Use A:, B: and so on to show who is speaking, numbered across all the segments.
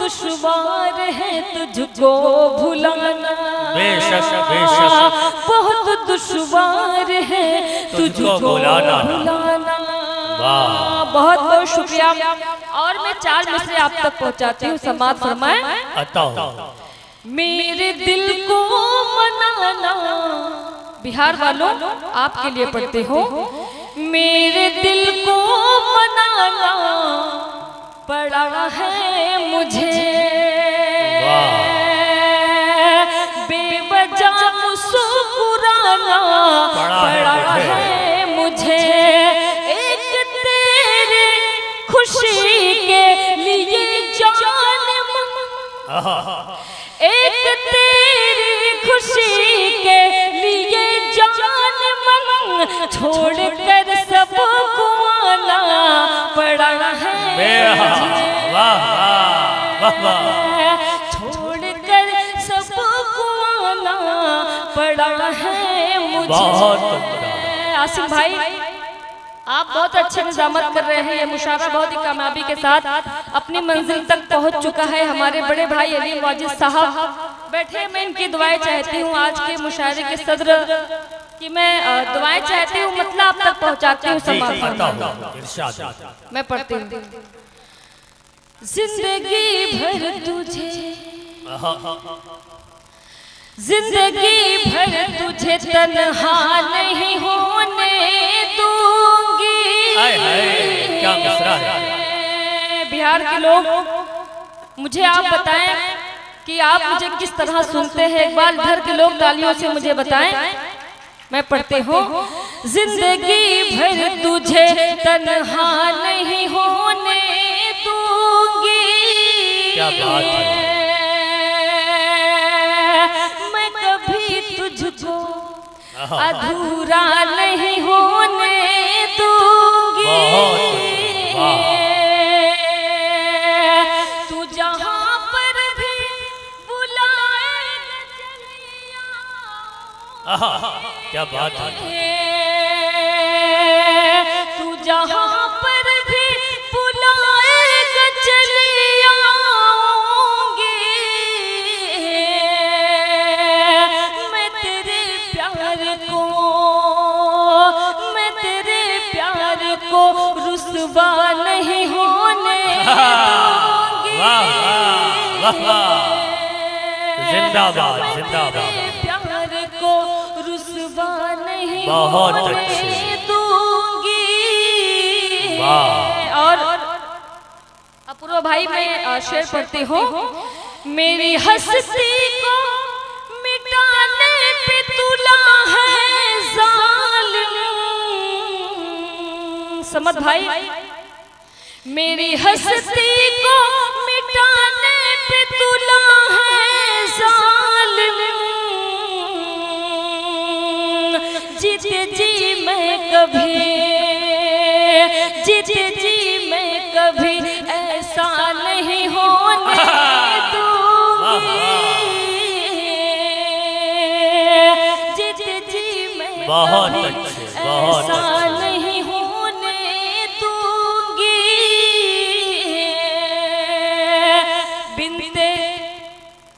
A: दुश्वार है तुझको भुलाना,
B: बेशक बेशक
A: बहुत दुश्वार है तुझको भुलाना। बहुत बहुत शुक्रिया। और मैं 4 मिसरे आप तक पहुंचाती हूँ, समाप्त फरमाएं।
B: अता हो।
A: मेरे दिल को मनाना, बिहार वालों आपके लिए पढ़ते हो। मेरे दिल को मनाना पड़ा है मुझे, बेवजह मुस्कुराना पड़ा है मुझे। एक तेरे खुशी के लिए जान, एक तेरी खुशी के लिए जान मन छोड़ कर सबको आना पड़ा है, छोड़ कर सबको आना पड़ा है मुझे। आसिम भाई आप बहुत अच्छे निजामत कर रहे हैं। ये मुशायरा बहुत ही कामयाबी के साथ अपनी मंजिल तक पहुंच चुका है। हमारे बड़े भाई अली मौजिद साहब बैठे, मैं इनकी दुआएं चाहती हूँ। आज के मुशायरे के सदर की मैं दुआएं चाहती हूँ, मतलब आप तक पहुँचाती हूँ। मैं पढ़ती हूँ। जिंदगी भर तुझे, जिंदगी भर तुझे तन्हा नहीं होने दूंगी।
B: क्या मिसरा है।
A: बिहार के लोग मुझे आप बताएं कि आप मुझे किस तरह सुनते हैं। एक बार इधर के लोग तालियों से मुझे बताएं। मैं पढ़ती हूँ। जिंदगी भर तुझे तन्हा नहीं होने दूंगी,
B: क्या बात है।
A: तुझको अधूरा नहीं होने दूंगी। तू जहाँ पर भी बुलाए
B: क्या बात है।
A: तू जहाँ पर भी बुलाएगा चली आऊंगी। मैं तेरे प्यार को रुसवा नहीं होने दूंगी।
B: जिंदाबाद जिंदाबाद।
A: प्यार को रुसवा नहीं
B: बहुत
A: होने दूंगी। और अपूर्व भाई मैं शेर पढ़ती हूँ। मेरी हस्ती को मिटाने पे तुला है जालिम। समद भाई, मेरी हस्ती को मिटाने पे तुला है जालिम। जीत जी मैं कभी, जीत जी मैं कभी ऐसा नहीं होने दूंगी। जीत जी मैं
B: बहुत
A: कभी
B: अच्छे, बहुत
A: ऐसा नहीं होने दूंगी। बिनते,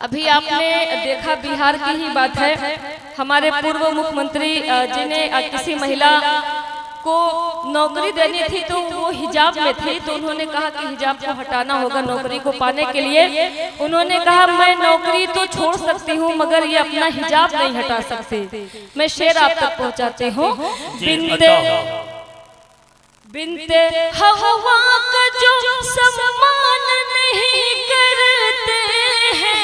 A: अभी आपने देखा बिहार की ही बात है। हमारे पूर्व मुख्यमंत्री जिन्हें किसी महिला को नौकरी देनी थी तो वो हिजाब में थी, तो उन्होंने कहा कि हिजाब को हटाना होगा नौकरी को पाने के लिए। उन्होंने कहा मैं नौकरी तो छोड़ सकती हूँ मगर ये अपना हिजाब नहीं हटा सकती। मैं शेर आप तक पहुँचाती हूँ। बिनते बिनते हवा का जो सम्मान नहीं करते हैं,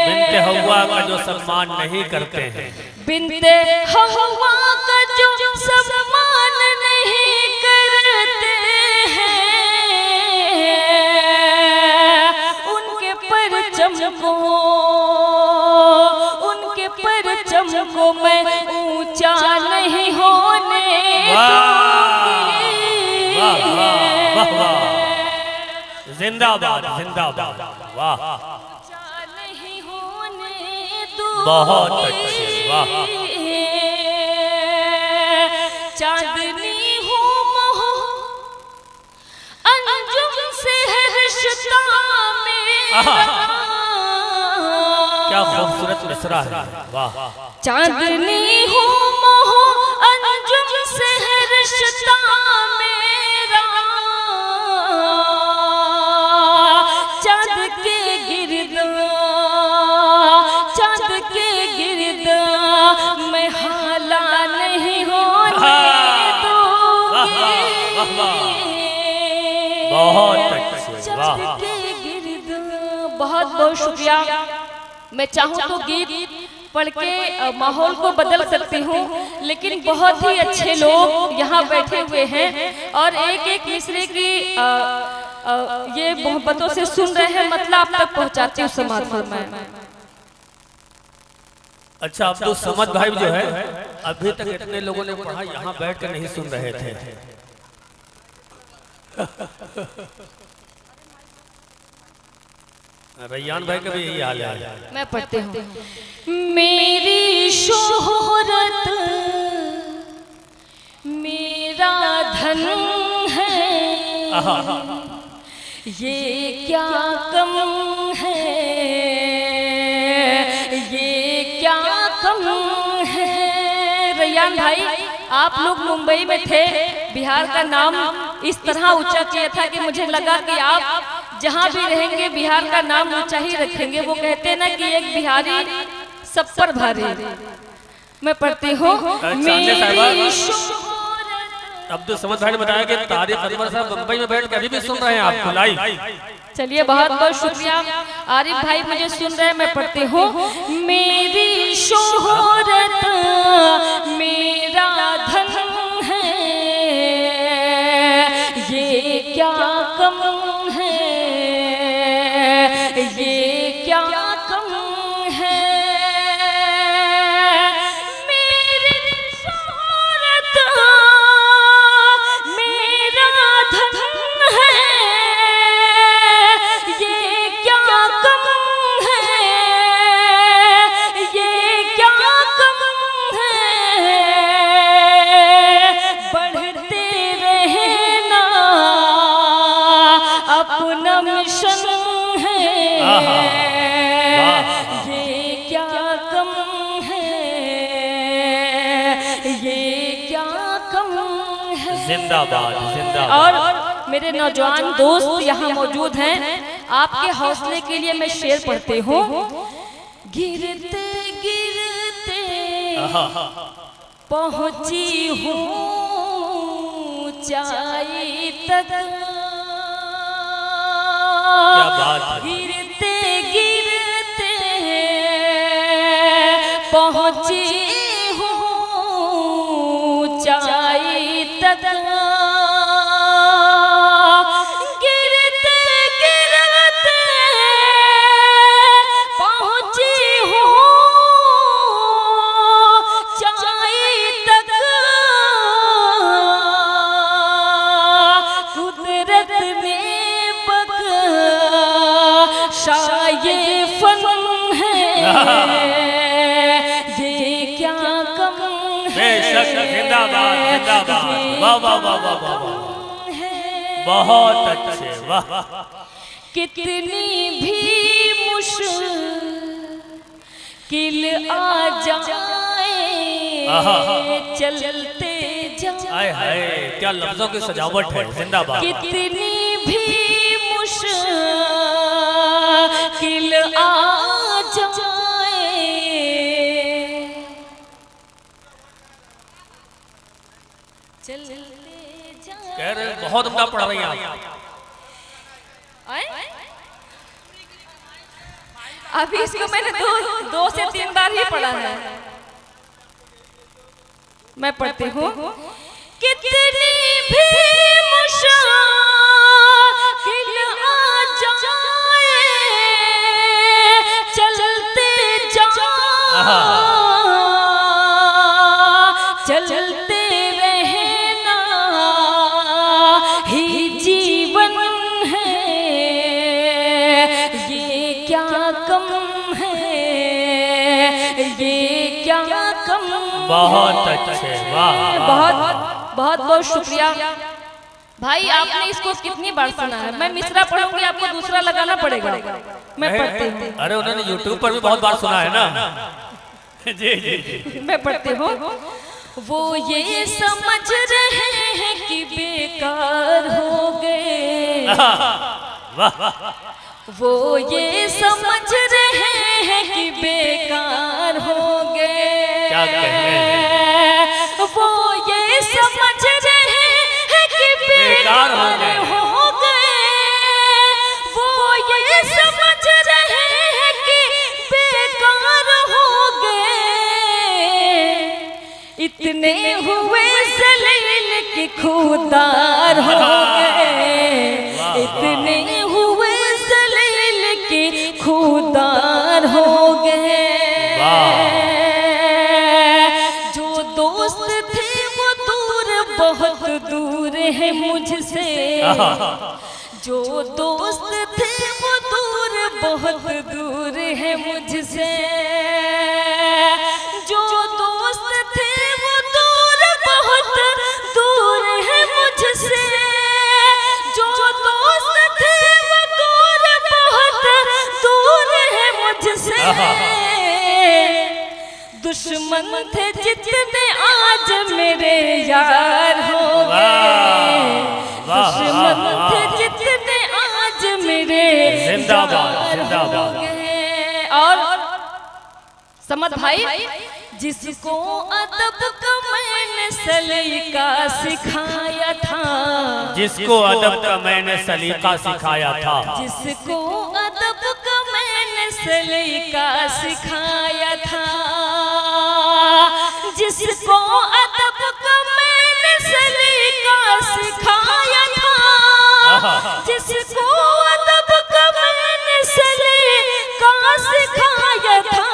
B: बिनते हवा का जो सम्मान नहीं करते हैं,
A: बिनते हवा का जो सम्मान नहीं करते हैं, उनके परचम को मैं ऊंचा नहीं होने दूंगी।
B: जिंदाबाद जिंदाबाद। वाह,
A: नहीं होने
B: बहुत अच्छे। वाह,
A: चांदनी हूँ अंजुम से है रिश्ता रिश्ता मेरा।
B: क्या खूबसूरत मिसरा है, वाह।
A: चांदनी हो मोह अंजुम से है रिश्ता मेरा, चांद के गिर्द मैं हाला नहीं होने दूंगी।
B: बहुत अच्छे, वाह।
A: बहुत बहुत शुक्रिया। मैं चाहूँ तो गीत पढ़ के माहौल को बदल सकती हूँ, लेकिन बहुत ही अच्छे लोग यहाँ बैठे हुए हैं और एक एक मिसरे की ये मोहब्बतों से सुन रहे हैं, मतलब आप तक पहुँचाती हूँ समाज में।
B: अच्छा, अब तो समझ भाई जो है अभी तक इतने लोगों ने पढ़ा, यहाँ बैठ कर नहीं सुन रहे थे। रैयान भाई का भी यही हाल है।
A: मैं पढ़ती हूँ। मेरी शोहरत मेरा धन है, ये क्या कम है, ये क्या कम है। रैयान भाई, आप लोग मुंबई में थे, बिहार का नाम इस तरह ऊंचा किया था कि मुझे लगा कि आप जहाँ भी रहेंगे बिहार का नाम ऊंचा ही रखेंगे। वो कहते हैं ना कि एक बिहारी सब पर भारी। मैं पढ़ती हूँ।
B: अब्दुल समद भाई ने बताया कि तारिक अनवर साहब मुंबई में बैठ के अभी भी सुन रहे हैं आपको लाइव।
A: चलिए, बहुत बहुत शुक्रिया। आरिफ भाई मुझे सुन रहे हैं। मैं पढ़ती हूँ। मेरी शोहरत मेरा धन है, ये क्या कम है, ये क्या कम है। मेरी शोहरत मेरा धन है, ये क्या कम है, ये क्या कम है। बढ़ते रहना अपना मिशन है, ये क्या कम है, ये क्या कम है।
B: जिंदाबाद, जिंदाबाद।
A: और मेरे नौजवान दोस्त यहाँ मौजूद हैं, आपके हौसले के लिए मैं शेर पढ़ती हूँ। गिरते गिरते पहुँची हूँ ऊंचाई तक,
B: क्या बात है।
A: गिरते गिरते पहुँची हूँ ऊंचाई तक, गिरते गिरते पहुँची हूँ ऊंचाई तक। कुदरत ने बख्शा ये फन है, ये क्या कम है।
B: बेशक, जिंदाबाद, जिंदाबाद। वाह वाह वाह वाह वाह, बहुत अच्छे, वाह।
A: कितनी भी मुश्किल आ जाए, चलते
B: हाय हाय, क्या लफ्जों की सजावट है, जिंदाबाद।
A: कितनी भी मुश्किल आ जाए, चलते
B: कह रहे हैं, बहुत उम्दा पढ़ रही हैं आप।
A: अभी इसको मैंने दो से तीन बार ही पढ़ा है। मैं पढ़ती हूँ। कितनी भी मुश्किल आ जाए, चलते जाओ, चलते रहना ही जीवन है, ये क्या कम है, ये क्या कम।
B: बहुत अच्छे, वाह।
A: बहुत बहुत बहुत शुक्रिया। भाई आपने इसको कितनी बार सुना है? मैं मिसरा पढ़ूंगी, आपको दूसरा लगाना पड़ेगा। मैं पढ़ती हूँ।
B: अरे उन्होंने यूट्यूब पर भी बहुत बार सुना है ना। जी जी जी।
A: मैं पढ़ती हूँ। वो ये समझ रहे हैं कि बेकार हो गए, वो ये समझ रहे हैं कि बेकार हो गए,
B: क्या कह रहे हैं?
A: वो ये समझ रहे हैं कि बेकार हो गए, वो ये समझ रहे हैं कि बेकार हो गए, इतने हुए जलील कि खुदार हो गए, इतने हुए जलील कि खुदार हो गए। जो दोस्त थे वो दूर बहुत दूर है मुझसे, जो दोस्त थे वो दूर बहुत दूर है मुझसे, जो दोस्त थे वो दूर बहुत दूर है मुझसे, जो दोस्त थे वो दूर बहुत दूर है मुझसे, दुश्मन थे जितने आज मेरे यार हो गए, दुश्मन थे जितने आज मेरे
B: जिंदाबाद जिंदाबाद।
A: और समद भाई, जिसको अदब का मैंने सलीका सिखाया था,
B: जिसको अदब का मैंने सलीका सिखाया था,
A: जिसको अदब का मैंने सलीका सिखाया था, जिसको अदब का मैंने सलीका सिखाया था, जिसको अदब का मैंने सलीका सिखाया था,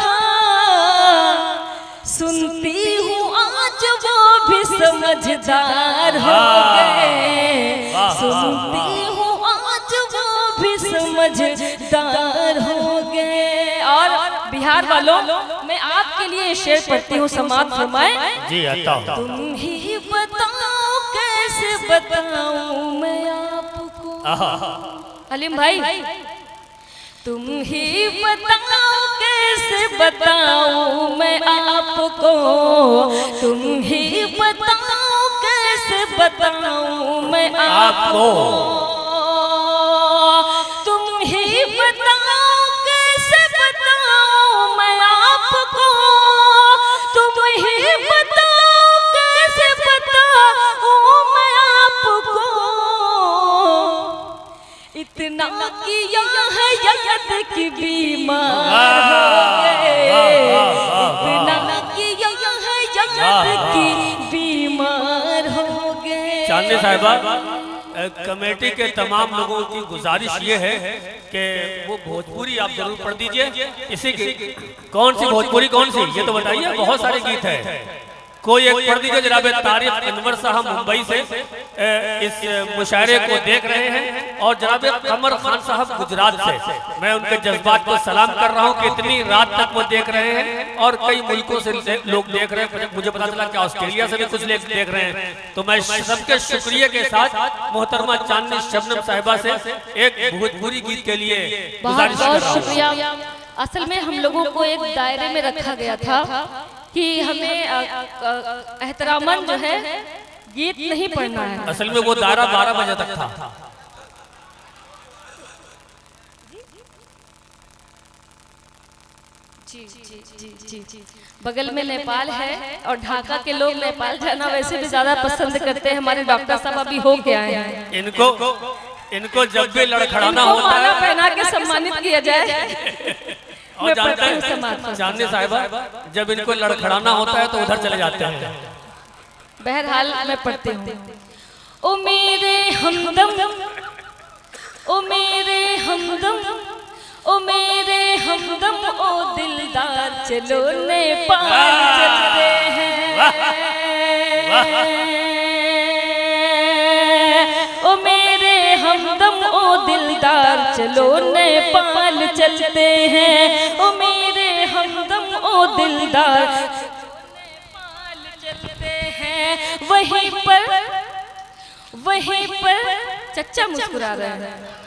A: सुनती हूँ आज वो भी समझदार हो गए, सुनती हूँ आज वो भी समझदार हो गए। और बिहार वालों, मैं आपके लिए शेर पढ़ती हूँ, समाज फरमाए।
B: जी आता।
A: तुम ही बताओ कैसे बताऊं मैं आपको, हलीम भाई तुम ही बताओ कैसे बताऊं मैं आपको, तुम ही बताओ कैसे बताऊं मैं आपको, तुम ही बताओ कैसे बताऊं मैं आपको, तुम ही बताओ कैसे बताऊं मैं आपको, इतना किया है याद की बीमार हो गए, इतना किया है याद की बीमार हो गए।
B: चांदनी साहिबा, कमेटी के तमाम लोगों की गुजारिश ये है कि वो भोजपुरी आप जरूर पढ़ दीजिए। इसी की कौन सी भोजपुरी, कौन सी ये तो बताइए, बहुत सारे गीत हैं, कोई एक पढ़ दीजिए। जनाब तारिक अनवर साहब मुंबई से इस मुशायरे को देख रहे हैं, और जनाब कमर खान साहब गुजरात से, मैं उनके जज्बात को सलाम कर रहा हूं कि इतनी रात तक वो देख रहे हैं, और कई मुल्कों से लोग देख रहे हैं। मुझे पता चला कि ऑस्ट्रेलिया से भी कुछ लोग देख रहे हैं। तो मैं सबके शुक्रिया के साथ मोहतरमा चांदनी शबनम साहिबा से एक भोजपुरी गीत के लिए गुजारिश कर रहा हूं।
A: शुक्रिया। असल में हम लोगों को एक दायरे में रखा गया था कि हमें एहतरामन जो है गीत नहीं पढ़ना है।
B: असल में वो दायरा 12 बजे तक था।
A: जी जी जी जी। बगल में नेपाल है, और ढाका के लोग नेपाल जाना वैसे भी ज्यादा पसंद करते हैं। हमारे डॉक्टर साहब अभी हो के आए हैं।
B: इनको जब भी लड़खड़ाना होता है
A: पहना के सम्मानित किया जाए।
B: और जानते हैं चांदनी साहिबा, जब इनको लड़खड़ाना होता है तो उधर चले जाते हैं।
A: बहरहाल मैं पढ़ती हूँ। ओ मेरे हमदम, ओ मेरे हमदम, ओ मेरे हमदम, ओ दिलदार चलो नेपाल चलते हैं। ओ मेरे हमदम, ओ दिलदार चलो नेपाल चलते हैं। ओ मेरे हमदम, ओ दिलदार नेपाल चलते हैं। वहीं पर वहीं पर चच्चा मुस्कुरा रहे हैं,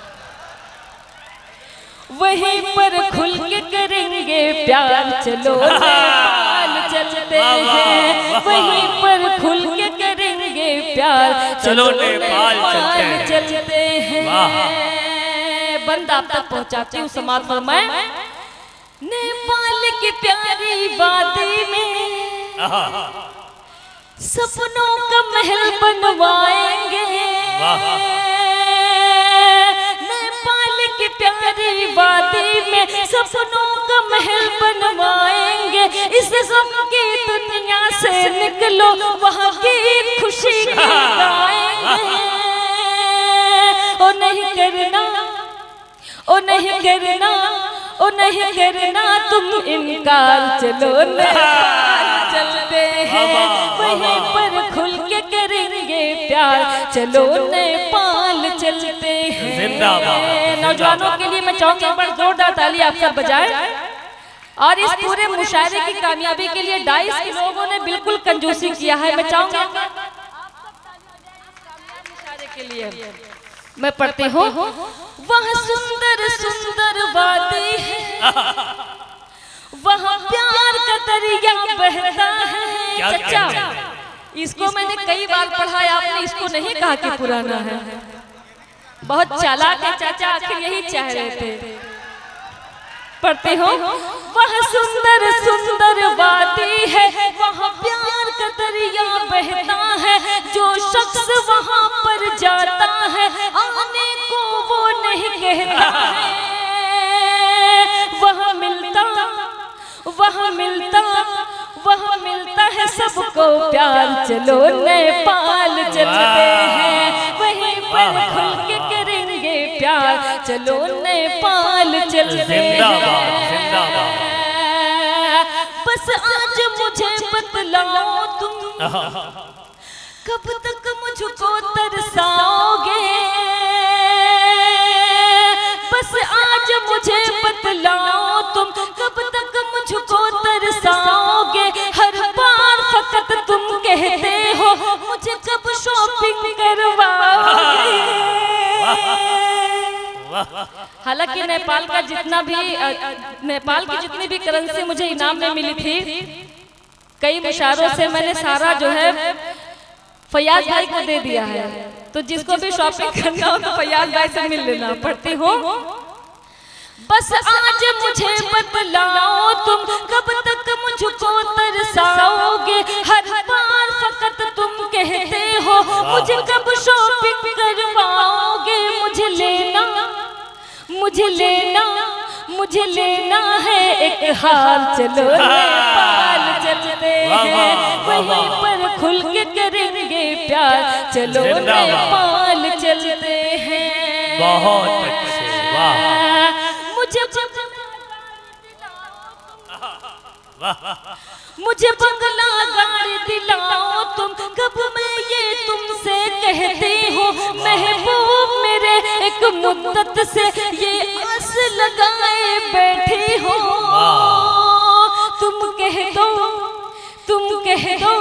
A: वहीं पर खुल के करेंगे प्यार, चलो नेपाल चलते हैं। वहीं पर खुल के करेंगे प्यार, चलो नेपाल चलते हैं। बंद आप तक पहुंचाती हूँ समाप्त फरमाएं। नेपाल की प्यारी वादी में सपनों का महल बनवाएंगे। नेपाल की प्यारी वादी में सपनों का महल बनवाएंगे। इस गम की दुनिया से निकलो, वहाँ की खुशी गाएंगे। ओ नहीं करना, ओ नहीं करना, ओ नहीं करना तुम इनकार, चलो नेपाल चलते हैं। वहीं पर खुल के करेंगे प्यार, चलो नेपाल चलते हैं। नौजवानों के लिए मैं चाहूंगी एक बार जोरदार ताली आप सब बजाएं। और इस पूरे मुशायरे की कामयाबी के लिए डाइस के लोगों ने बिल्कुल कंजूसी किया है। मैं चाहूंगी मुशायरे के लिए मैं पढ़ती हूँ। वह सुंदर सुंदर वादी है, वहाँ प्यार का दरिया बहता है। चचा, इसको मैंने कई बार पढ़ा है, आपने इसको नहीं कहा कि पुराना है। बहुत चालाक है चाचा, आखिर यही चाह रहे थे। पढ़ते हो। वह सुंदर सुंदर वादी है, वहाँ प्यार का दरिया बहता है। जो शख्स वहाँ पर जाता है, आने को वो नहीं कहता है। वहाँ मिलता, वहाँ मिलता, वहाँ मिलता है सबको प्यार, चलो नेपाल चलते हैं। वहीं पर खुल के करेंगे प्यार, चलो नेपाल चलते हैं। बस आज मुझे बतलाओ तुम, कब तक मुझको तरसाओगे। बस आज मुझे बतलाओ तुम, कब तक मुझको तरसाओगे। हर बार फकत तुम कहते हो, मुझे कब शॉपिंग करवाओगे। हालांकि नेपाल का जितना भी नेपाल की जितनी भी करेंसी मुझे इनाम में मिली थी, कई मुशायरों से मैंने सारा जो है फैयाज भाई को दे दिया है। तो जिसको भी शॉपिंग करना हो तो फैयाज भाई से मिल लेना। पढ़ती हूँ। बस आज मुझे बतलाओ तुम, कब तक मुझको तरसाओगे। हर बार फकत तुम कहते हो, मुझे कब शॉपिंग करवाओगे। मुझे लेना, मुझे लेना, मुझे लेना है एक हार, चलो नेपाल चलते हैं। वहीं पर खुल के करेंगे प्यार, चलो नेपाल चलते हैं।
B: बहुत अच्छे, वाह।
A: मुझे बंगला गाड़ी दिलाओ तुम, कब मैं ये तुमसे कहती हूँ। महबूब मेरे एक मुद्दत से ये आस लगाए बैठी हो। तुम कह दो, तुम कह दो,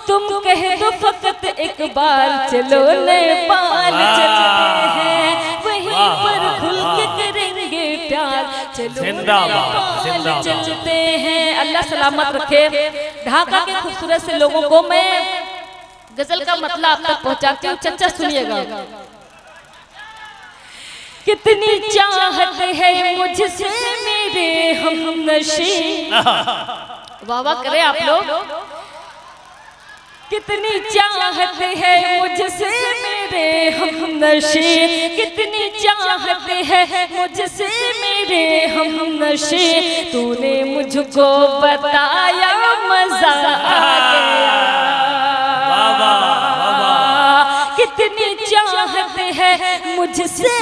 A: तुम कह दो फकत एक बार, चलो नेपाल चलते हैं। वहीं पर खुल के करेंगे प्यार, चलो नेपाल चलते हैं। अल्लाह सलामत रखे। ढाका के खूबसूरत से लोगों को मैं गजल का मतलब आप तक पहुंचाती हूँ। चचा सुनिएगा। कितनी चाहत है मुझसे मेरे हमनशी, वाह वाह करें आप लोग। कितनी चाहत है मुझसे मेरे हमनशी, कितनी चाहत है मुझसे मेरे हमनशी। तूने मुझको बताया मजा आ गया। कितनी चाहत है मुझसे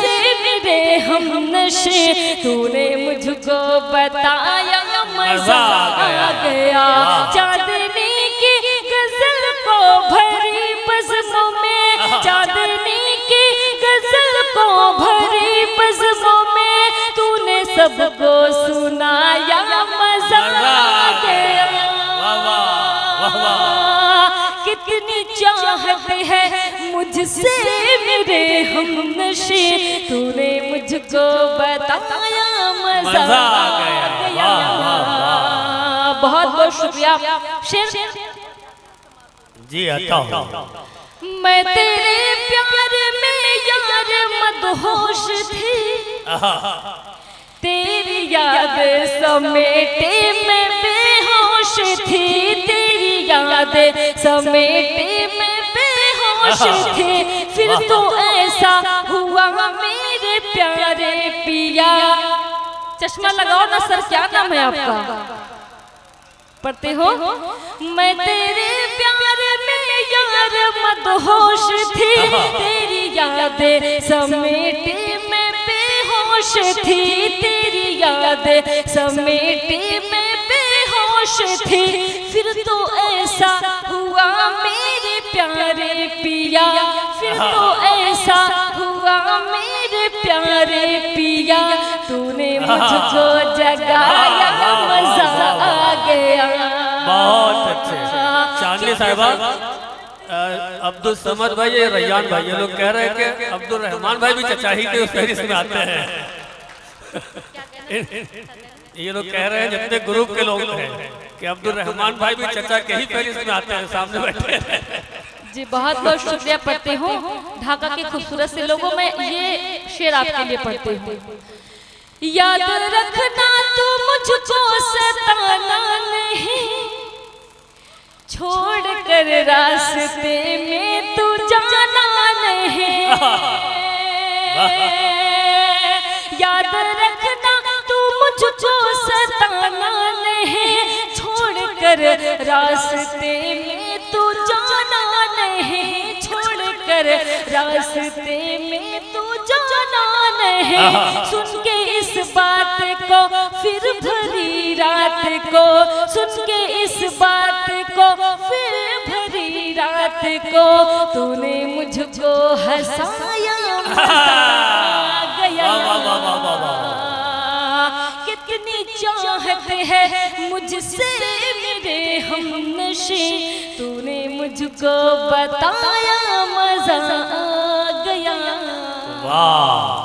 A: मेरे हमनशी, तूने मुझको बताया मजा आ गया। चांदनी की गजल को भरी बज़्मों में, चांदनी की गजल को भरी बज़्मों में, तूने सबको सुनाया मजा आ गया। कितनी चाहत है मुझसे मेरे हमनशे, तूने मुझको बताया मजा आ गया। बहुत बहुत शुक्रिया। शेर
B: जी आता हूँ।
A: मैं तेरे प्यार में यार मदहोश थी, तेरी याद समेटे मैं बेहोश थी, तेरी याद समेटे मैं बेहोश थी। फिर तो ऐसा हुआ मेरे प्यारे पिया। चश्मा लगाओ ना सर, क्या नाम है आपका? पढ़ते हो? मैं तेरे प्यार में यार मदहोश थी, तेरी याद समेटे मैं बेहोश थी, तेरी याद समेटे मैं बेहोश थी। फिर तो ऐसा हुआ मेरे प्यारे पिया, फिर तो ऐसा हुआ मेरे प्यारे पिया, तूने मुझको जगाया मजा आ गया।
B: बहुत अच्छे। चांदनी साहिबा, अब्दुल समद भाई, ये रैयान भाई, ये लोग कह रहे हैं कि अब्दुल रहमान भाई भी चचा ही के उस फहरिस्त में आते हैं। ये लोग कह रहे हैं जितने ग्रुप के लोग हैं कि अब्दुल रहमान भाई भी चचा के ही फहरिस्त में आते हैं, सामने बैठे हैं।
A: जी बहुत बहुत शुक्रिया। पढ़ते हूँ ढाका के खूबसूरत से लोगों में ये शेर आपके लिए पढ़ते हूँ। याद रखना तू मुझको सताना नहीं, छोड़ कर रास्ते में तू जाना नहीं। याद रखना तू मुझको सताना नहीं, छोड़ कर रास्ते में तू जाना नहीं, छोड़ कर रास्ते में तू जाना नहीं। सुन के इस बात को फिर भरी रात को, सुन के इस बात को फिर भरी रात को, तूने मुझको हंसाया गया। कितनी चाहत है मुझसे मेरे हमनशे, तूने मुझको बताया मजा आ गया।
B: वाह।